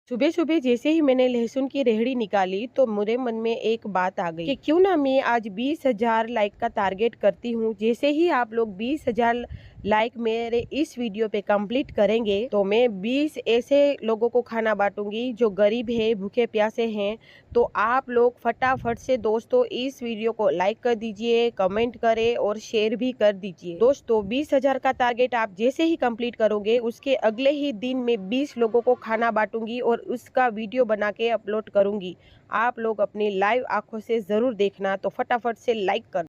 सुबह सुबह जैसे ही मैंने लहसुन की रेहड़ी निकाली तो मेरे मन में एक बात आ गई कि क्यों ना मैं आज 20,000 लाइक का टारगेट करती हूँ। जैसे ही आप लोग 20,000 लाइक मेरे इस वीडियो पे कंप्लीट करेंगे तो मैं 20 ऐसे लोगों को खाना बांटूंगी जो गरीब है, भूखे प्यासे हैं। तो आप लोग फटाफट से दोस्तों इस वीडियो को लाइक कर दीजिए, कमेंट करें और शेयर भी कर दीजिए। दोस्तों 20,000 का टारगेट आप जैसे ही कंप्लीट करोगे उसके अगले ही दिन मैं 20 लोगों को खाना बांटूंगी और उसका वीडियो बना के अपलोड करूंगी। आप लोग अपनी लाइव आंखों से जरूर देखना। तो फटाफट से लाइक कर